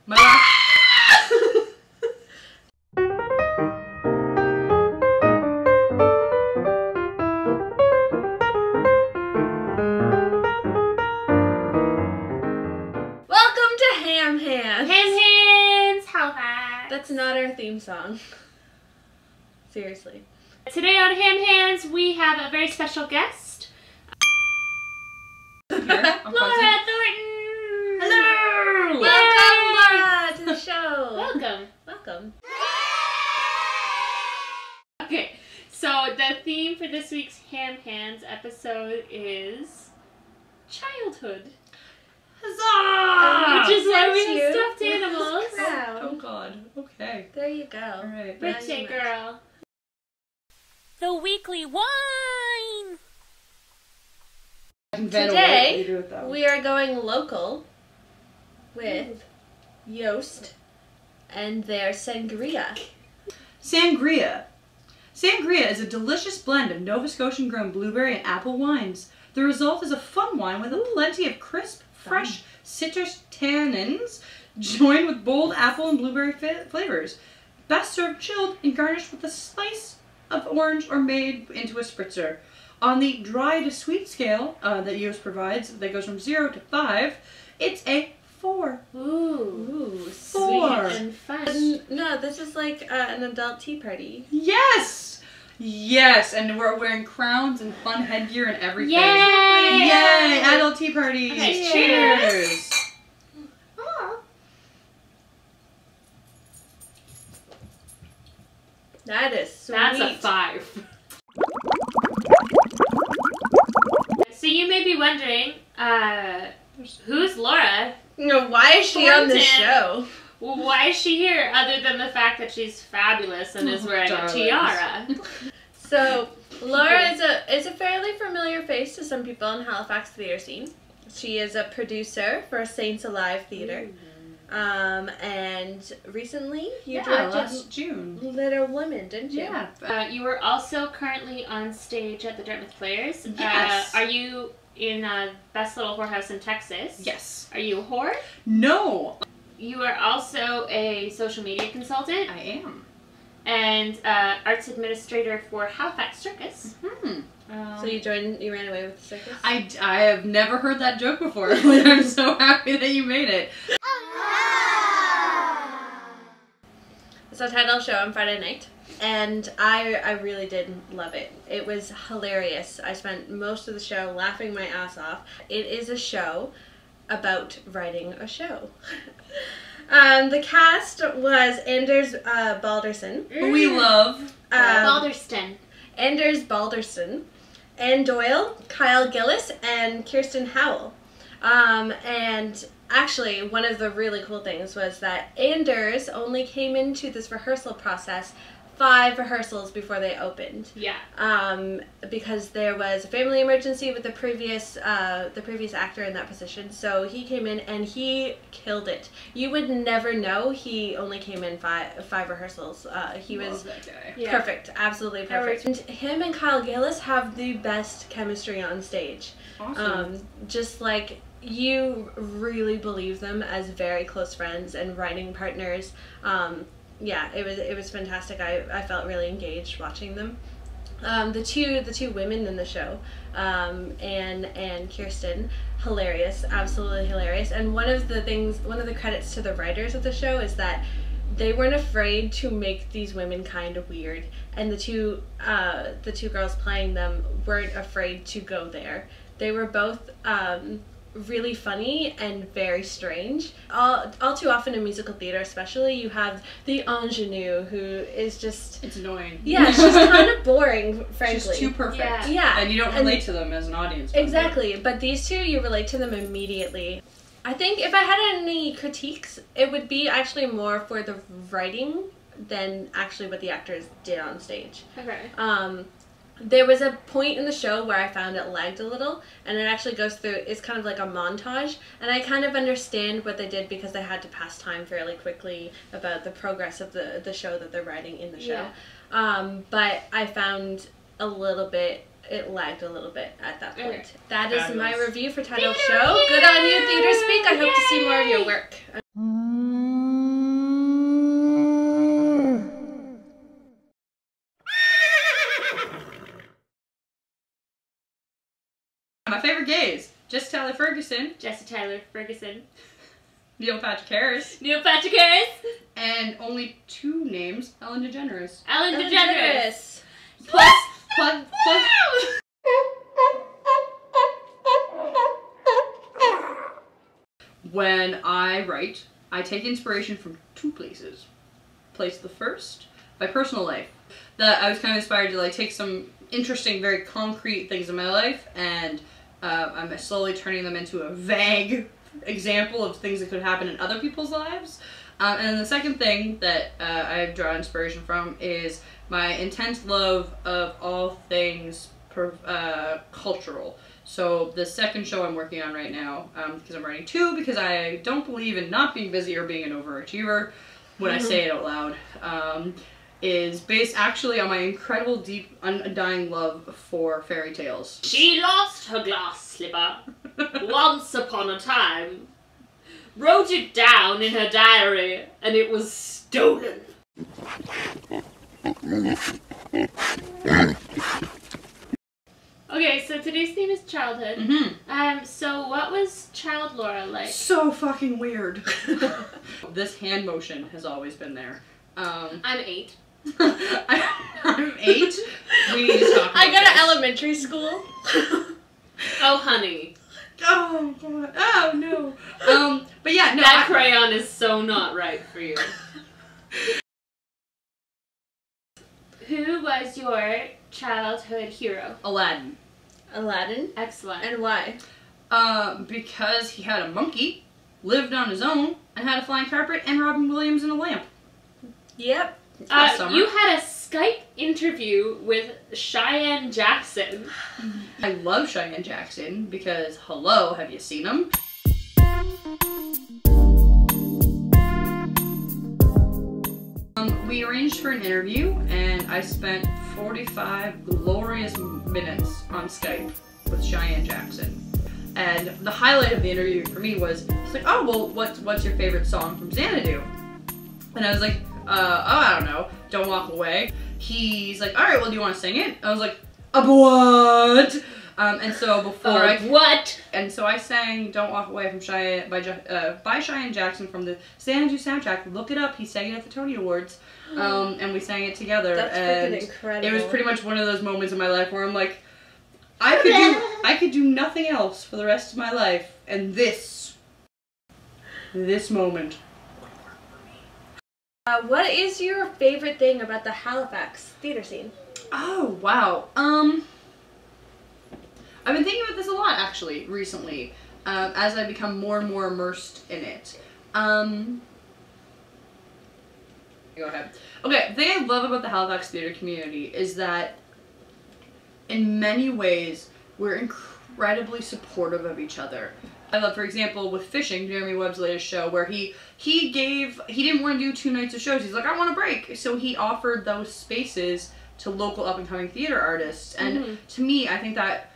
My last... Welcome to HamHands! HamHands! How that? That's not our theme song. Seriously. Today on HamHands, we have a very special guest. Laura Thornton! Hello! Yay! Welcome, Laura, to the show! Welcome. Welcome. Okay, so the theme for this week's HamHands episode is childhood. Huzzah! Which is why we Thank have you. stuffed animals. Wow. Oh god, okay. There you go. Alright. Birthday girl. The weekly wine! Today, we are going local with Yost and their sangria. Sangria. Sangria is a delicious blend of Nova Scotian grown blueberry and apple wines. The result is a fun wine with plenty of crisp, fresh citrus tannins joined with bold apple and blueberry flavors. Best served chilled and garnished with a slice of orange or made into a spritzer. On the dry to sweet scale that Yost provides, that goes from 0 to 5, it's a 4. Ooh, 4. Sweet and fun. No, this is like an adult tea party. Yes! Yes, and we're wearing crowns and fun headgear and everything. Yay! Yay! Adult tea party! Okay, cheers! That is sweet. That's a 5. So you may be wondering, who's Laura? No, why is she on the show? Well, why is she here other than the fact that she's fabulous and is wearing a tiara? So, Laura is a fairly familiar face to some people in Halifax theatre scene. She is a producer for Saints Alive Theatre. And recently you directed last June. Little Women, didn't you? Yeah. You were also currently on stage at the Dartmouth Players. Yes. Are you in Best Little Whorehouse in Texas? Yes. Are you a whore? No. You are also a social media consultant. I am. And arts administrator for Halifax Circus. So you ran away with the circus? I have never heard that joke before, but I'm so happy that you made it. It's a title show on Friday night, and I really did love it. It was hilarious. I spent most of the show laughing my ass off. It is a show about writing a show. The cast was Anders Balderson. Who we love. Balderston. Anders Balderson, Ann Doyle, Kyle Gillis, and Kirsten Howell. And actually, one of the really cool things was that Anders only came into this rehearsal process 5 rehearsals before they opened. Yeah. Because there was a family emergency with the previous actor in that position, so he came in and he killed it. You would never know he only came in 5 rehearsals. He was that guy. perfect, absolutely perfect. And him and Kyle Gillis have the best chemistry on stage. Awesome. Just like, you really believe them as very close friends and writing partners. Yeah, it was fantastic. I felt really engaged watching them. The two women in the show, Anne and Kirsten, hilarious, absolutely hilarious. And one of the credits to the writers of the show is that they weren't afraid to make these women kind of weird, and the two girls playing them weren't afraid to go there. They were both really funny and very strange. All too often in musical theater especially, you have the ingenue who is just... It's annoying. Yeah, she's kind of boring, frankly. She's too perfect. Yeah. And you don't relate to them as an audience member. Exactly, but these two, you relate to them immediately. I think if I had any critiques, it would be actually more for the writing than actually what the actors did on stage. Okay. There was a point in the show where I found it lagged a little, and it actually goes through, it's kind of like a montage, and I kind of understand what they did because they had to pass time fairly quickly about the progress of the show that they're writing in the show. Yeah. But I found it lagged a little bit at that point. Okay. That is my review for Title Show. Good on you, TheatreSpeak. I hope to see more of your work. my favorite gays. Jesse Tyler Ferguson. Jesse Tyler Ferguson. Neil Patrick Harris. Neil Patrick Harris. And only 2 names, Ellen DeGeneres. Ellen DeGeneres. Plus. When I write, I take inspiration from 2 places. Place the first, my personal life. That I was kind of inspired to like take some interesting, very concrete things in my life, and I'm slowly turning them into a vague example of things that could happen in other people's lives. And then the second thing that I draw inspiration from is my intense love of all things cultural. So the second show I'm working on right now, because I'm writing 2, because I don't believe in not being busy or being an overachiever when I say it out loud, is based actually on my incredible, deep, undying love for fairy tales. She lost her glass slipper once upon a time, wrote it down in her diary, and it was stolen. Okay, so today's theme is childhood. So what was child Laura like? So fucking weird. This hand motion has always been there. I'm 8. I'm 8. We need to talk about I go to this. elementary school. Oh, honey. Oh, God. Oh, no. But yeah, no. That crayon is so not right for you. Who was your childhood hero? Aladdin. Aladdin? Excellent. And why? Because he had a monkey, lived on his own, and had a flying carpet, and Robin Williams in a lamp. Yep. You had a Skype interview with Cheyenne Jackson. I love Cheyenne Jackson because, hello, have you seen him? We arranged for an interview, and I spent 45 glorious minutes on Skype with Cheyenne Jackson. And the highlight of the interview for me was, it's like, oh, well, what's your favorite song from Xanadu? And I was like, I don't know, Don't Walk Away. He's like, alright, well, do you want to sing it? I was like, what? And so before what? And so I sang Don't Walk Away from Cheyenne, by Cheyenne Jackson from the Xanadu soundtrack. Look it up, he sang it at the Tony Awards. And we sang it together. That's and freaking incredible. It was pretty much one of those moments in my life where I'm like, I could do nothing else for the rest of my life, and this moment. What is your favorite thing about the Halifax theater scene? Oh, wow. I've been thinking about this a lot, actually, recently, as I become more and more immersed in it. Go ahead. Okay, the thing I love about the Halifax theater community is that in many ways, we're incredibly supportive of each other. I love, for example, with Fishing, Jeremy Webb's latest show, where he didn't want to do 2 nights of shows. He's like, I want a break. So he offered those spaces to local up-and-coming theater artists. And to me, I think that,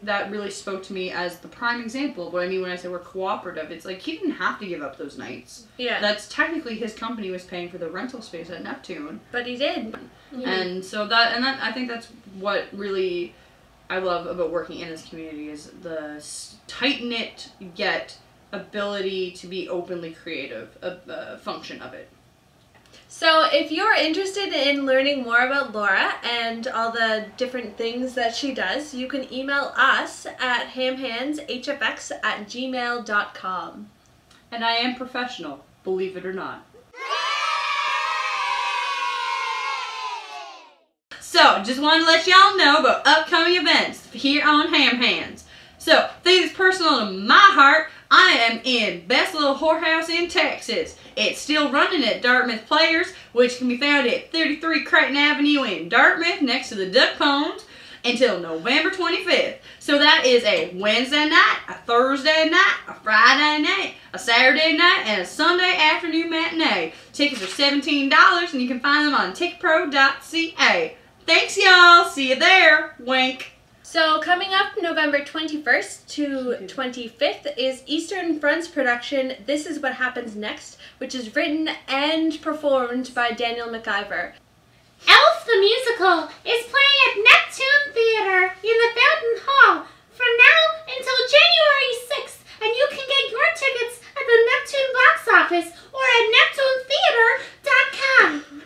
that really spoke to me as the prime example of what I mean when I say we're cooperative. It's like, he didn't have to give up those nights. Yeah. That's technically his company was paying for the rental space at Neptune. But he did. And so I think that's what really I love about working in this community is the tight-knit yet ability to be openly creative, function of it. So if you're interested in learning more about Laura and all the different things that she does, you can email us at hamhandshfx@gmail.com. And I am professional, believe it or not. So, just wanted to let y'all know about upcoming events here on HamHands. So, thing that's personal to my heart, I am in Best Little Whorehouse in Texas. It's still running at Dartmouth Players, which can be found at 33 Creighton Avenue in Dartmouth, next to the Duck Pond, until November 25th. So that is a Wednesday night, a Thursday night, a Friday night, a Saturday night, and a Sunday afternoon matinee. Tickets are $17, and you can find them on ticketpro.ca. Thanks, y'all. See you there. Wink. So coming up November 21st to 25th is Eastern Front's production This Is What Happens Next, which is written and performed by Daniel McIver. Elf the Musical is playing at Neptune Theatre in the Fountain Hall from now until January 6th, and you can get your tickets at the Neptune box office or at NeptuneTheatre.com.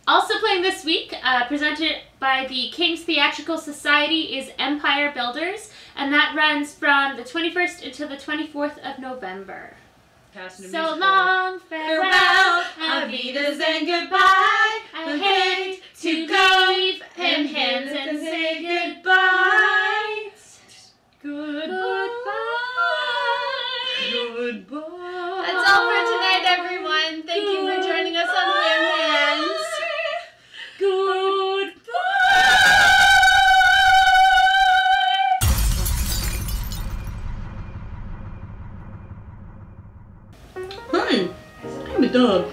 Also playing this week, presented by the King's Theatrical Society, is Empire Builders, and that runs from the 21st until the 24th of November. So long, farewell, Avidas and goodbye. I hate to leave HamHands and say goodbye. Goodbye. Goodbye. That's all for tonight, everyone. Thank you for joining us on HamHands. I'm a dog.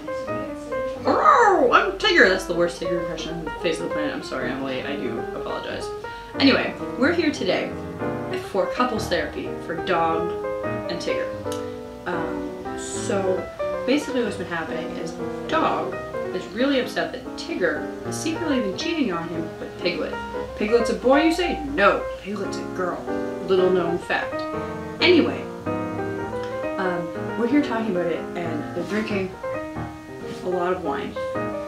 Oh, I'm Tigger. That's the worst Tigger impression on the face of the planet. I'm sorry, Emily. I do apologize. Anyway, we're here today for couples therapy for Dog and Tigger. So basically what's been happening is Dog is really upset that Tigger has secretly been cheating on him with Piglet. Piglet's a boy, you say? No, Piglet's a girl. Little known fact. Anyway, we're here talking about it, and they're drinking a lot of wine,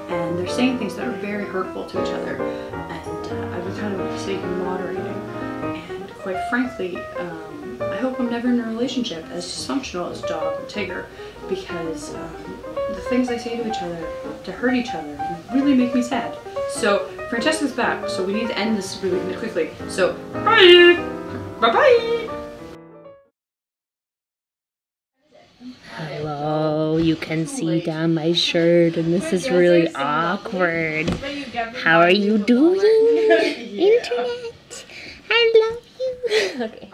and they're saying things that are very hurtful to each other, and I've been kind of sitting and moderating, and quite frankly, I hope I'm never in a relationship as dysfunctional as Dog and Tigger, because the things they say to each other to hurt each other really make me sad. So Francesca's back, so we need to end this really, really quickly. So bye! Bye-bye! Hello, you can see down my shirt and this is really awkward. How are you doing, Internet? I love you. Okay.